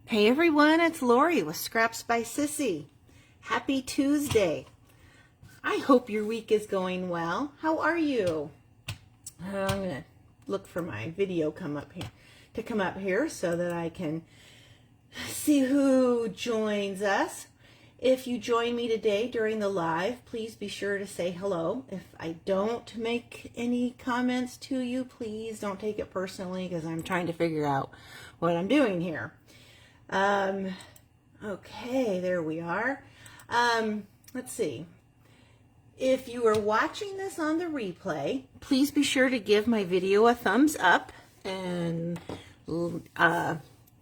Hey everyone, it's Lori with Scraps by Sissy. Happy Tuesday. I hope your week is going well. How are you? I'm going to look for my video come up here so that I can see who joins us. If you join me today during the live, please be sure to say hello. If I don't make any comments to you, please don't take it personally because I'm trying to figure out what I'm doing here. Okay, there we are. Let's see. If you are watching this on the replay, please be sure to give my video a thumbs up and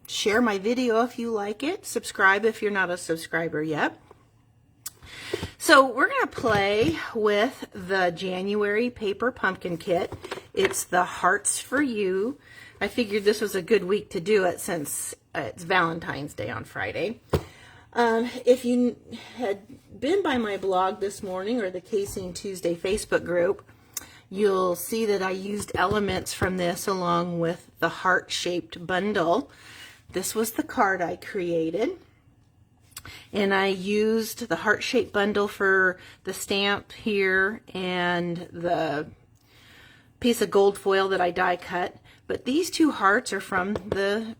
share my video if you like it. Subscribe if you're not a subscriber yet. So we're going to play with the January paper pumpkin kit. It's the Hearts for You. I figured this was a good week to do it since it's Valentine's Day on Friday. If you had been by my blog this morning or the Casing Tuesday Facebook group, you'll see that I used elements from this along with the heart-shaped bundle. This was the card I created. And I used the heart-shaped bundle for the stamp here and the piece of gold foil that I die cut. But these two hearts are from the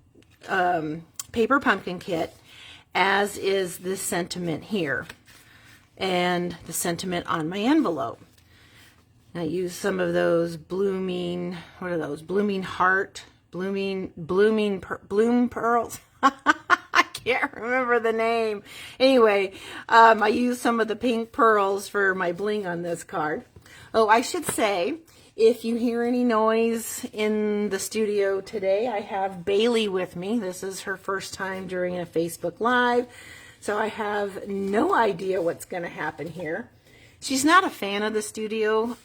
paper pumpkin kit, as is this sentiment here and the sentiment on my envelope. I use some of those blooming, what are those? Bloom pearls. I can't remember the name. Anyway, I use some of the pink pearls for my bling on this card. Oh, I should say, if you hear any noise in the studio today, I have Bailey with me. This is her first time during a Facebook Live, so I have no idea what's going to happen here. She's not a fan of the studio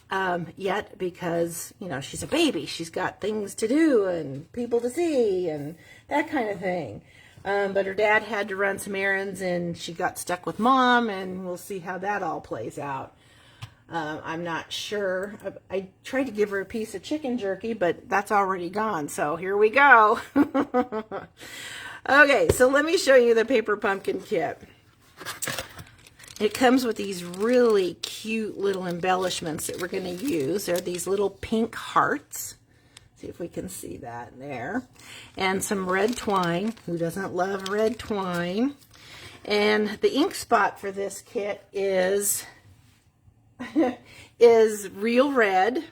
yet because, you know, she's a baby. She's got things to do and people to see and that kind of thing. But her dad had to run some errands and she got stuck with Mom, and we'll see how that all plays out. I'm not sure. I tried to give her a piece of chicken jerky, but that's already gone. So here we go. Okay, so let me show you the paper pumpkin kit. It comes with these really cute little embellishments that we're going to use. They're these little pink hearts. See if we can see that there. And some red twine. Who doesn't love red twine? And the ink spot for this kit is real red,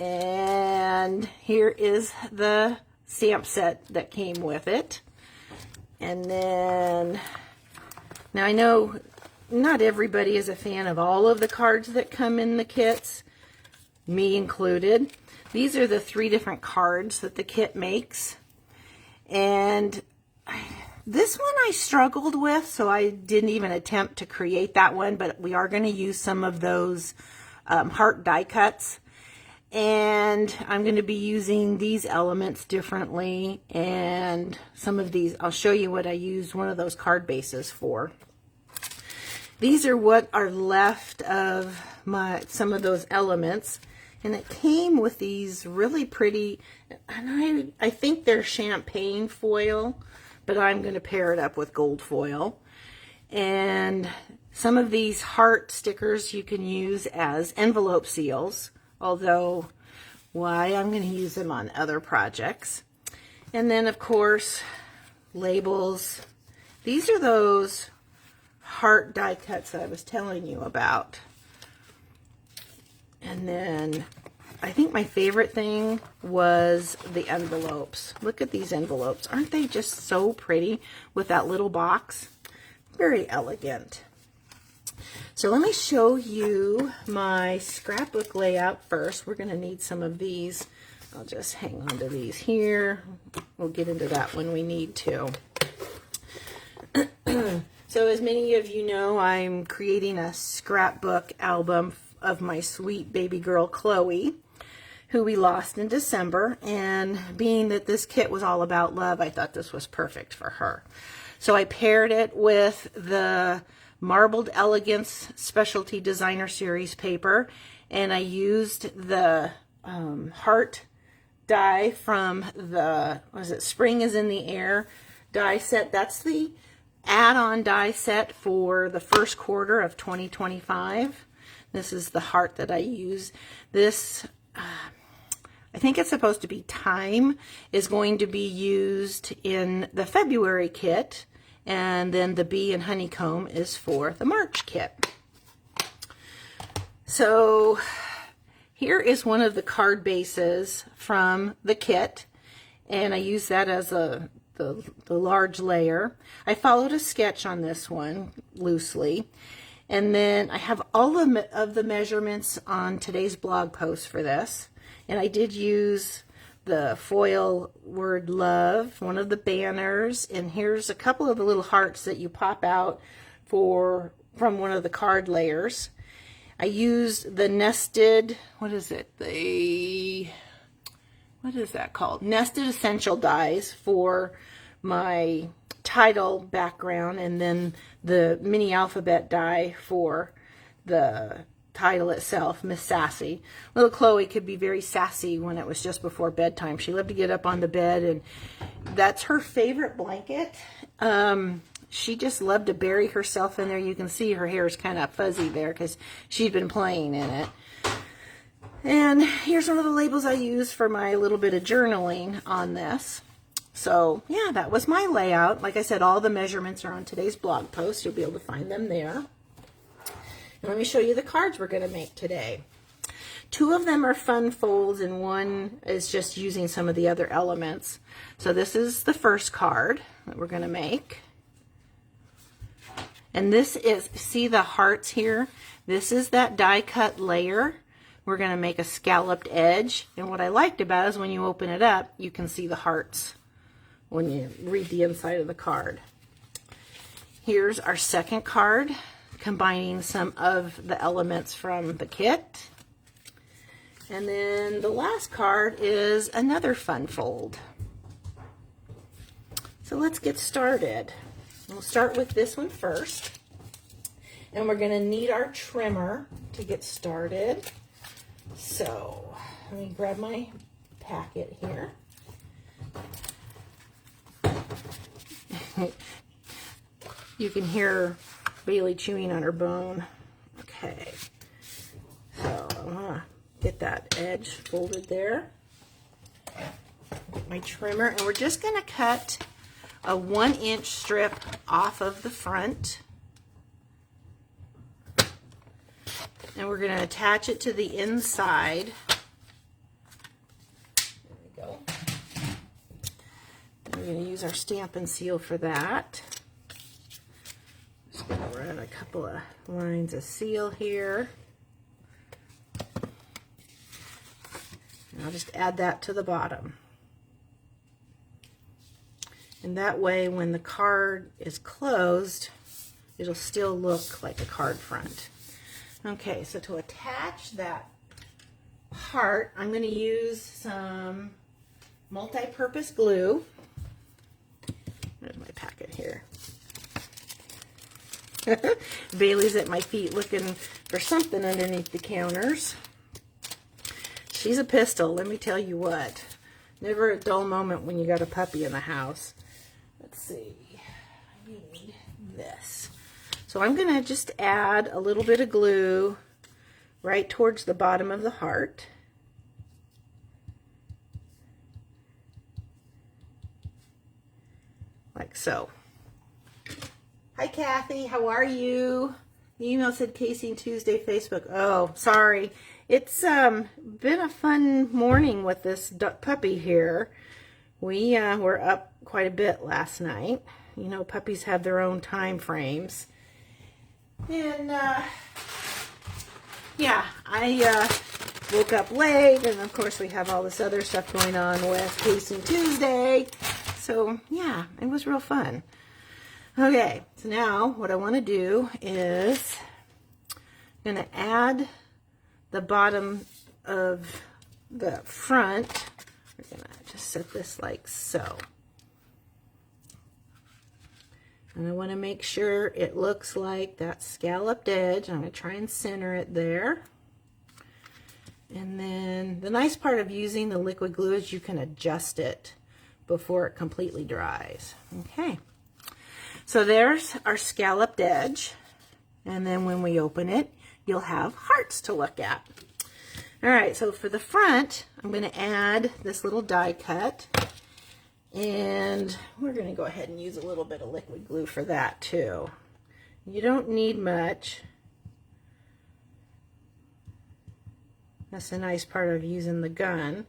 and here is the stamp set that came with it. And then, now I know not everybody is a fan of all of the cards that come in the kits, me included. These are the 3 different cards that the kit makes, and this one I struggled with, so I didn't even attempt to create that one, but we are going to use some of those heart die cuts. And I'm going to be using these elements differently, and some of these, I'll show you what I used one of those card bases for. These are what are left of some of those elements, and it came with these really pretty, and I think they're champagne foil, but I'm going to pair it up with gold foil. And some of these heart stickers you can use as envelope seals, although why, I'm going to use them on other projects. And then, of course, labels. These are those heart die cuts that I was telling you about. And then I think my favorite thing was the envelopes. Look at these envelopes. Aren't they just so pretty with that little box? Very elegant. So let me show you my scrapbook layout first. We're going to need some of these. I'll just hang on to these here. We'll get into that when we need to. So as many of you know, I'm creating a scrapbook album of my sweet baby girl Chloe, who we lost in December, and being that this kit was all about love, I thought this was perfect for her. So I paired it with the Marbled Elegance Specialty Designer Series paper, and I used the heart die from the, was it Spring is in the Air die set. That's the add-on die set for the first quarter of 2025. This is the heart that I use. This, I think it's supposed to be thyme, is going to be used in the February kit, and then the bee and honeycomb is for the March kit. So here is one of the card bases from the kit, and I use that as the large layer. I followed a sketch on this one loosely, and then I have all of the measurements on today's blog post for this. And I did use the foil word love, one of the banners, and here's a couple of the little hearts that you pop out from one of the card layers. I used the nested, what is that called? Nested Essential dies for my title background, and then the mini alphabet die for the title itself, Miss Sassy. Little Chloe could be very sassy when it was just before bedtime. She loved to get up on the bed, and that's her favorite blanket. She just loved to bury herself in there. You can see her hair is kind of fuzzy there because she's been playing in it. And here's one of the labels I use for my little bit of journaling on this. So yeah, that was my layout. Like I said, all the measurements are on today's blog post. You'll be able to find them there. And let me show you the cards we're going to make today. 2 of them are fun folds, and 1 is just using some of the other elements. So this is the first card that we're going to make. And this is, see the hearts here? This is that die cut layer. We're going to make a scalloped edge. And what I liked about it is when you open it up, you can see the hearts when you read the inside of the card. Here's our second card, combining some of the elements from the kit. And then the last card is another fun fold. So let's get started. We'll start with this one first. And we're going to need our trimmer to get started. So let me grab my packet here. You can hear Bailey chewing on her bone. Okay, so I'm gonna get that edge folded there. Get my trimmer, and we're just gonna cut a 1-inch strip off of the front, and we're gonna attach it to the inside. There we go. And we're gonna use our stamp and seal for that. Just going to run a couple of lines of seal here. And I'll just add that to the bottom. And that way when the card is closed, it'll still look like a card front. Okay, so to attach that heart, I'm going to use some multi-purpose glue. There's my packet here. Bailey's at my feet looking for something underneath the counters. She's a pistol, let me tell you what. Never a dull moment when you got a puppy in the house. Let's see. I need this. So I'm going to just add a little bit of glue right towards the bottom of the heart. Like so. Hi Kathy, how are you? The email said Casey Tuesday Facebook. Oh, sorry. It's been a fun morning with this puppy here. We were up quite a bit last night. You know, puppies have their own time frames. And yeah, I woke up late, and of course we have all this other stuff going on with Casey Tuesday. So yeah, it was real fun. Okay, so now what I want to do is I'm going to add the bottom of the front. We're going to just set this like so. And I want to make sure it looks like that scalloped edge. I'm going to try and center it there. And then the nice part of using the liquid glue is you can adjust it before it completely dries. Okay, so there's our scalloped edge, and then when we open it, you'll have hearts to look at. All right, so for the front, I'm going to add this little die cut, and we're going to go ahead and use a little bit of liquid glue for that too. You don't need much. That's the nice part of using the gun.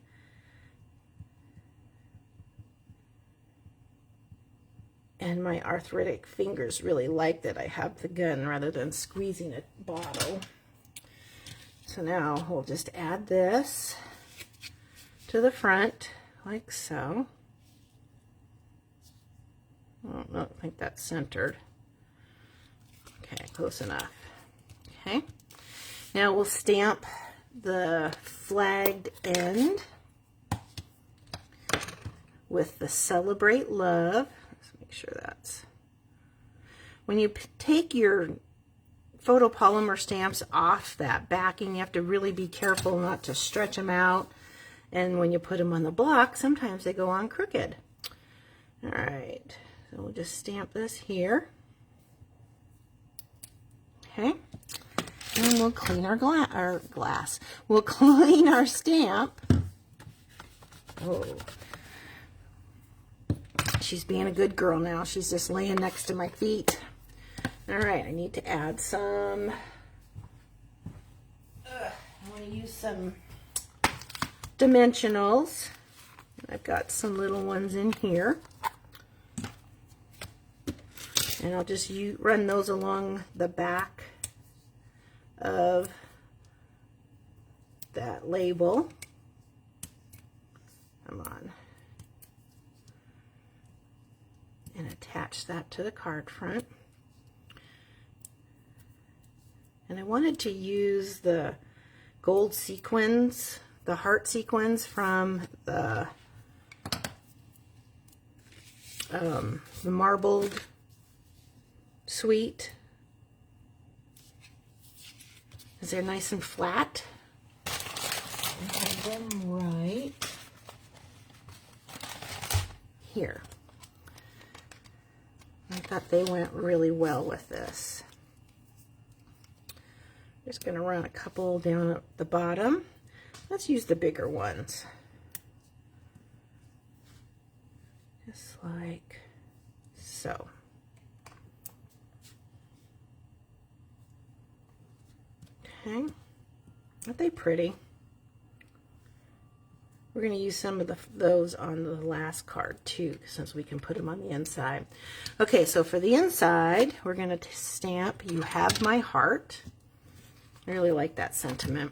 And my arthritic fingers really like that I have the gun rather than squeezing a bottle. So now we'll just add this to the front like so. I don't think that's centered. Okay, close enough. Okay, now we'll stamp the flagged end with the Celebrate Love. Let's make sure that's... When you take your photopolymer stamps off that backing, you have to really be careful not to stretch them out. And when you put them on the block, sometimes they go on crooked. All right, so we'll just stamp this here. Okay. And we'll clean our glass. We'll clean our stamp. Oh. She's being a good girl now. She's just laying next to my feet. All right, I need to add some. I want to use some dimensionals. I've got some little ones in here. And I'll just run those along the back of that label. Come on. And attach that to the card front. And I wanted to use the gold sequins, the heart sequins from the marbled suite. Because they're nice and flat. I have them right here. I thought they went really well with this. Just going to run a couple down at the bottom. Let's use the bigger ones. Just like so. Okay, aren't they pretty? We're going to use some of those on the last card too, since we can put them on the inside. Okay, so for the inside, we're going to stamp "You Have My Heart." I really like that sentiment.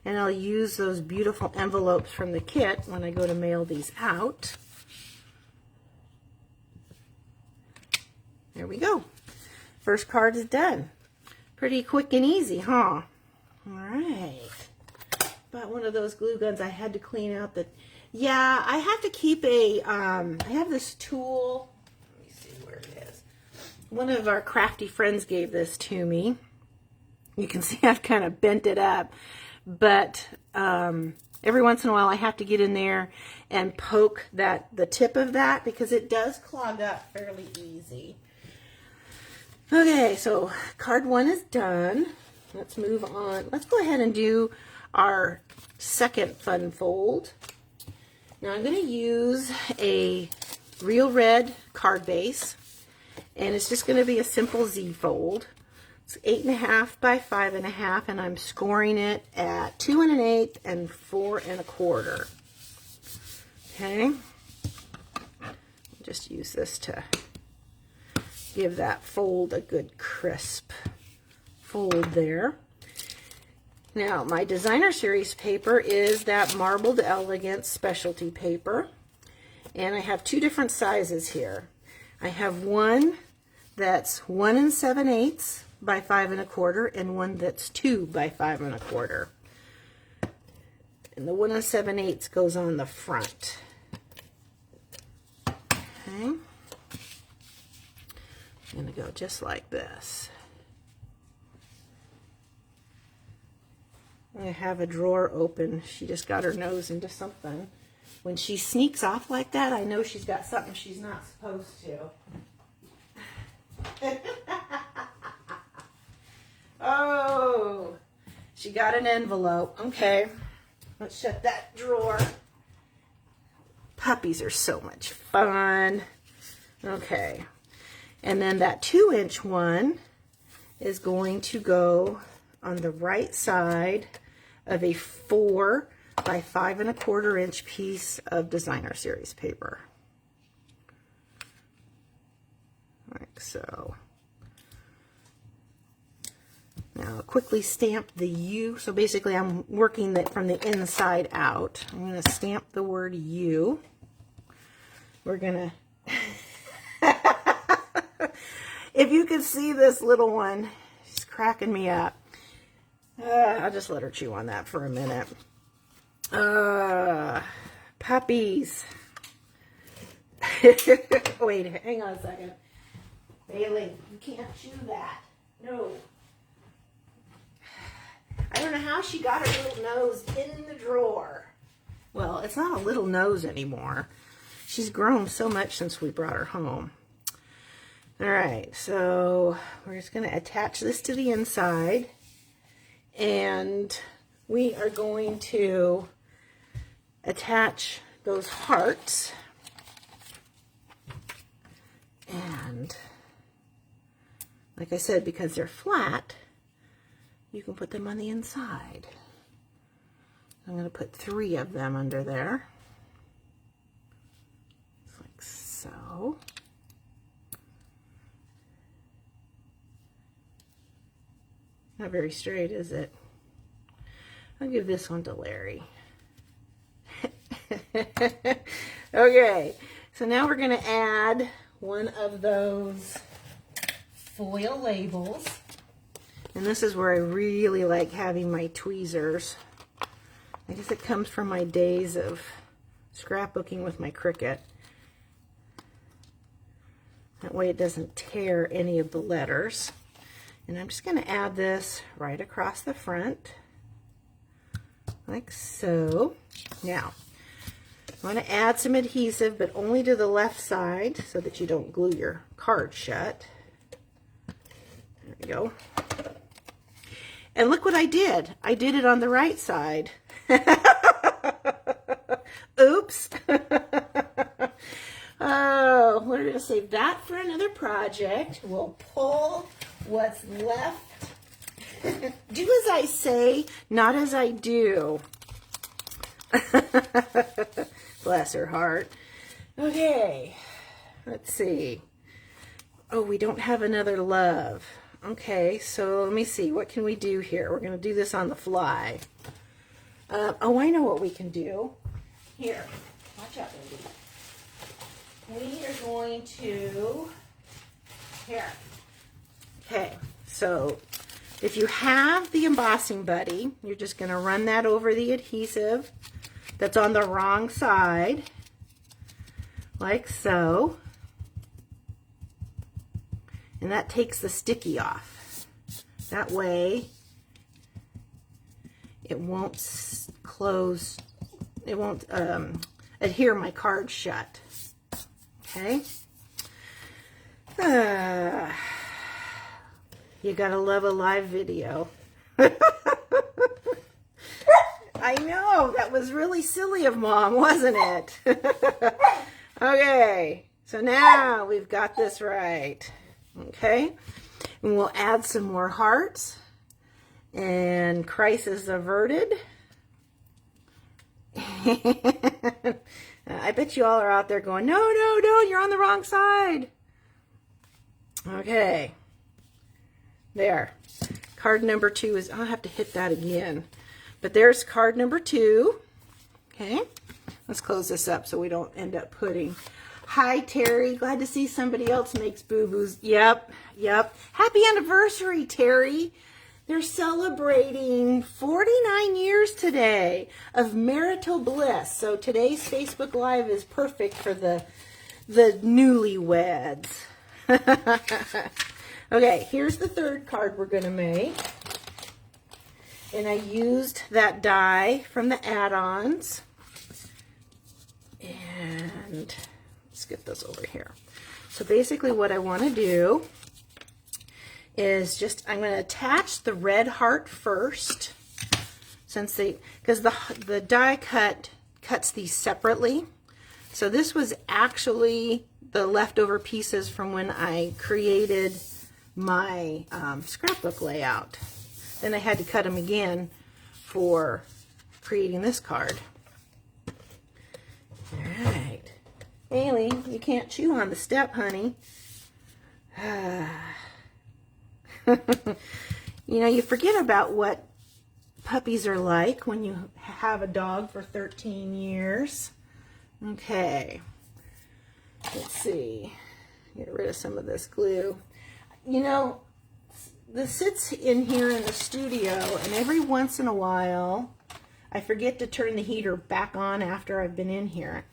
And I'll use those beautiful envelopes from the kit when I go to mail these out. There we go. First card is done. Pretty quick and easy, huh? All right. Bought one of those glue guns. I had to clean out the... Yeah, I have to keep a... I have this tool. Let me see where it is. One of our crafty friends gave this to me. You can see I've kind of bent it up. But every once in a while I have to get in there and poke the tip of that because it does clog up fairly easy. Okay, so card one is done. Let's move on. Let's go ahead and do our second fun fold. Now I'm going to use a real red card base, and it's just going to be a simple Z fold. It's 8.5 by 5.5, and I'm scoring it at 2 1/8 and 4 1/4. Okay, just use this to give that fold a good crisp fold there. Now, my designer series paper is that Marbled Elegance specialty paper, and I have two different sizes here. I have one that's 1 7/8 by 5 1/4 and one that's 2 by 5 1/4. And the 1 7/8 goes on the front. Okay. I'm going to go just like this. I have a drawer open. She just got her nose into something. When she sneaks off like that, I know she's got something she's not supposed to. Oh, she got an envelope. Okay, let's shut that drawer. Puppies are so much fun. Okay, and then that 2-inch one is going to go on the right side of a 4 by 5 1/4 inch piece of designer series paper, like so. Now I'll quickly stamp the U. So basically I'm working that from the inside out. I'm going to stamp the word U. We're going to, if you could see this little one, she's cracking me up. I'll just let her chew on that for a minute. Puppies. Wait, hang on a second. Bailey, you can't chew that. No. I don't know how she got her little nose in the drawer. Well, it's not a little nose anymore. She's grown so much since we brought her home. All right, so we're just going to attach this to the inside. And we are going to attach those hearts. And like I said, because they're flat, you can put them on the inside. I'm going to put 3 of them under there. Like so. Not very straight, is it? I'll give this one to Larry. Okay, so now we're going to add one of those foil labels. And this is where I really like having my tweezers. I guess it comes from my days of scrapbooking with my Cricut. That way it doesn't tear any of the letters. And I'm just going to add this right across the front, like so. Now, I want to add some adhesive, but only to the left side so that you don't glue your card shut. There we go. And look what I did. I did it on the right side. Oops. Oh, we're going to save that for another project. We'll pull what's left. Do as I say, not as I do. Bless her heart. Okay, let's see. Oh, we don't have another love. Okay, so let me see. What can we do here? We're going to do this on the fly. Oh, I know what we can do. Here, watch out, baby. We are going to, here. Okay, so if you have the embossing buddy, you're just going to run that over the adhesive that's on the wrong side, like so. And that takes the sticky off. That way it won't close, it won't adhere my card shut. Okay. You gotta love a live video. I know, that was really silly of Mom, wasn't it? Okay, so now we've got this right. Okay, and we'll add some more hearts and crisis averted. I bet you all are out there going, no, no, no, you're on the wrong side. Okay, there. Card number 2 is, I'll have to hit that again. But there's card number 2. Okay, let's close this up so we don't end up putting. Hi, Terry. Glad to see somebody else makes boo-boos. Yep, yep. Happy anniversary, Terry. They're celebrating 49 years today of marital bliss. So today's Facebook Live is perfect for the newlyweds. Okay, here's the third card we're going to make. And I used that die from the add-ons. And let's get those over here. So basically what I want to do is just, I'm going to attach the red heart first, since because the die cuts these separately. So this was actually the leftover pieces from when I created my scrapbook layout. Then I had to cut them again for creating this card. All right. Haley, you can't chew on the step, honey. You know, you forget about what puppies are like when you have a dog for 13 years. Okay. Let's see. Get rid of some of this glue. You know, this sits in here in the studio, and every once in a while, I forget to turn the heater back on after I've been in here.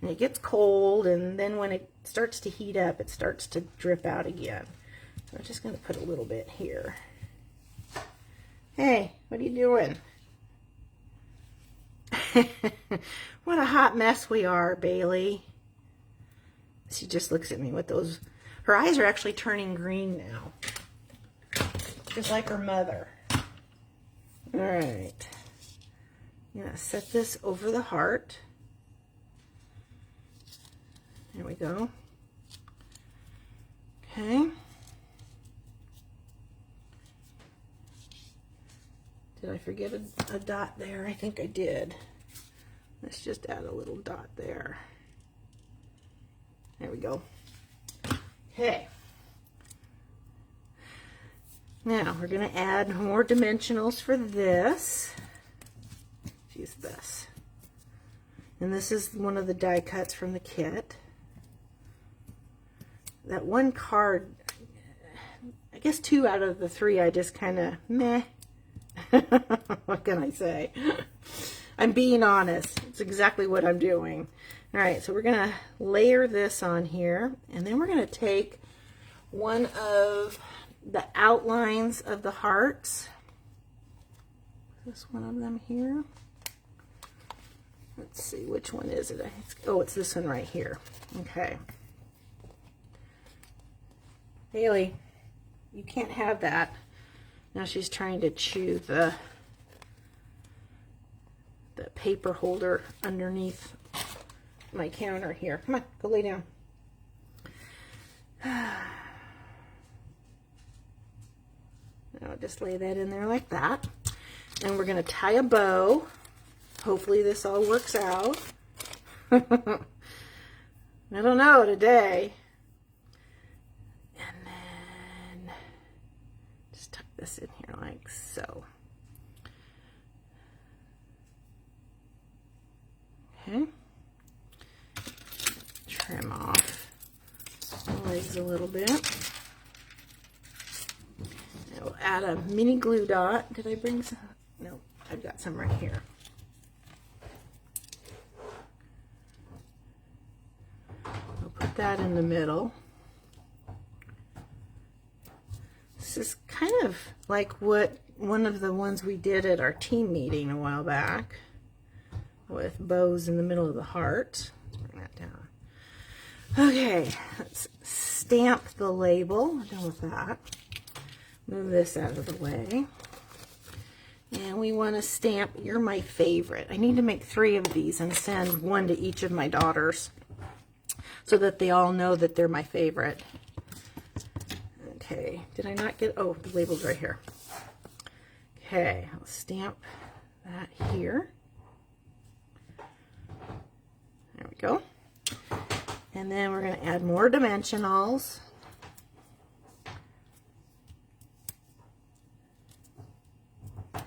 And it gets cold, and then when it starts to heat up, it starts to drip out again. So I'm just going to put a little bit here. Hey, what are you doing? What a hot mess we are, Bailey. She just looks at me with those. Her eyes are actually turning green now. Just like her mother. All right. I'm going to set this over the heart. There we go. Okay. Did I forget a dot there? I think I did. Let's just add a little dot there. There we go. Okay. Now we're going to add more dimensionals for this. Use this. And this is one of the die cuts from the kit. That one card, I guess 2 out of the 3 I just kind of meh. What can I say? I'm being honest. It's exactly what I'm doing. All right, so we're going to layer this on here, and then we're going to take one of the outlines of the hearts. Is this one of them here? Let's see, which one is it? Oh, it's this one right here. Okay. Haley, you can't have that. Now she's trying to chew the paper holder underneath my counter here. Come on, go lay down. Now just lay that in there like that. And we're going to tie a bow. Hopefully this all works out. I don't know today. And then just tuck this in here like so. Okay. Trim off the legs a little bit. And we'll add a mini glue dot. Did I bring some? No, I've got some right here. We'll put that in the middle. This is kind of like what one of the ones we did at our team meeting a while back, with bows in the middle of the heart. Let's bring that down. Okay, let's stamp the label. We're done with that. Move this out of the way. And we want to stamp, you're my favorite. I need to make 3 of these and send one to each of my daughters so that they all know that they're my favorite. Okay, did I not get, oh, the label's right here. Okay, I'll stamp that here. There we go. And then we're going to add more dimensionals. There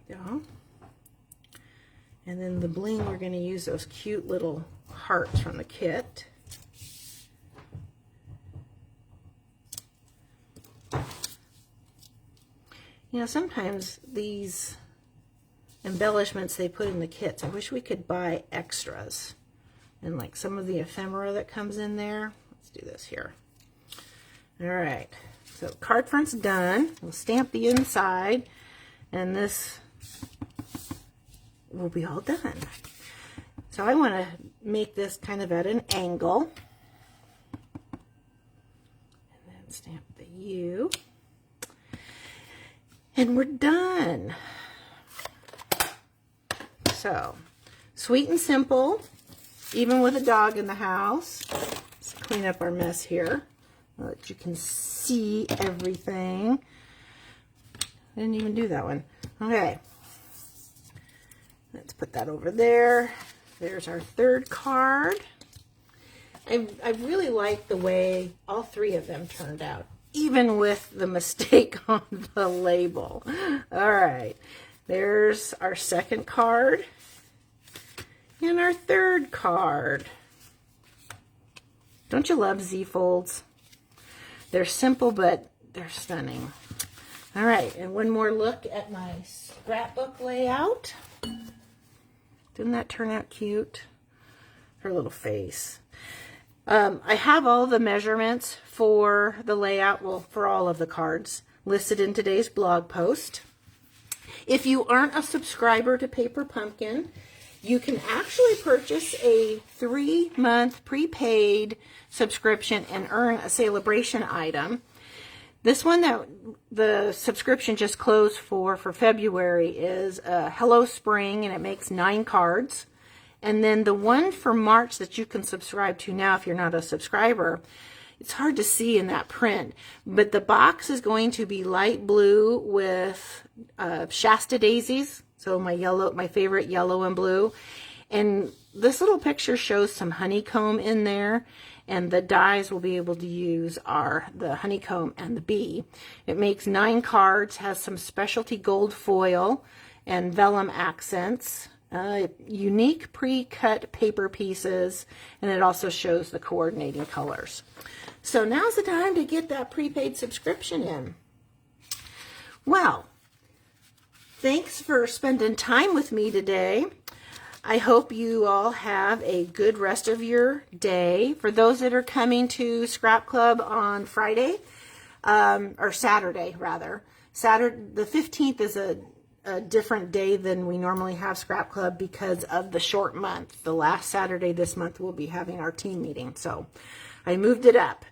we go. And then the bling, we're going to use those cute little hearts from the kit. You know, sometimes these embellishments they put in the kits, I wish we could buy extras. And like some of the ephemera that comes in there. Let's do this here. All right, so card front's done. We'll stamp the inside. and this will be all done. So I want to make this kind of at an angle. And then stamp the U. And we're done. So, sweet and simple, even with a dog in the house. Let's clean up our mess here so that you can see everything. I didn't even do that one. Okay. Let's put that over there. There's our third card. I really like the way all three of them turned out, even with the mistake on the label. All right, there's our second card and our third card. Don't you love Z-folds? They're simple, but they're stunning. All right, and one more look at my scrapbook layout. Didn't that turn out cute? Her little face. I have all the measurements for the layout, well, for all of the cards, listed in today's blog post. If you aren't a subscriber to Paper Pumpkin, you can actually purchase a 3-month prepaid subscription and earn a celebration item. This one that the subscription just closed for February is Hello Spring, and it makes 9 cards. And then the one for March that you can subscribe to now if you're not a subscriber, it's hard to see in that print, but the box is going to be light blue with Shasta daisies, so my favorite yellow and blue. And this little picture shows some honeycomb in there, and the dies we'll be able to use are the honeycomb and the bee. It makes 9 cards, has some specialty gold foil and vellum accents, unique pre-cut paper pieces, and it also shows the coordinating colors. So now's the time to get that prepaid subscription in. Well, thanks for spending time with me today. I hope you all have a good rest of your day. For those that are coming to Scrap Club on Friday, or Saturday rather, the 15th is a different day than we normally have Scrap Club because of the short month. The last Saturday this month we'll be having our team meeting, so I moved it up.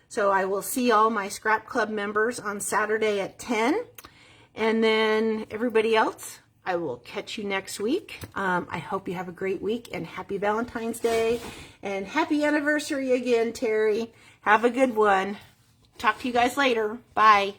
So I will see all my Scrap Club members on Saturday at 10, and then everybody else, I will catch you next week. I hope you have a great week, and happy Valentine's Day, and happy anniversary again, Terry. Have a good one. Talk to you guys later. Bye.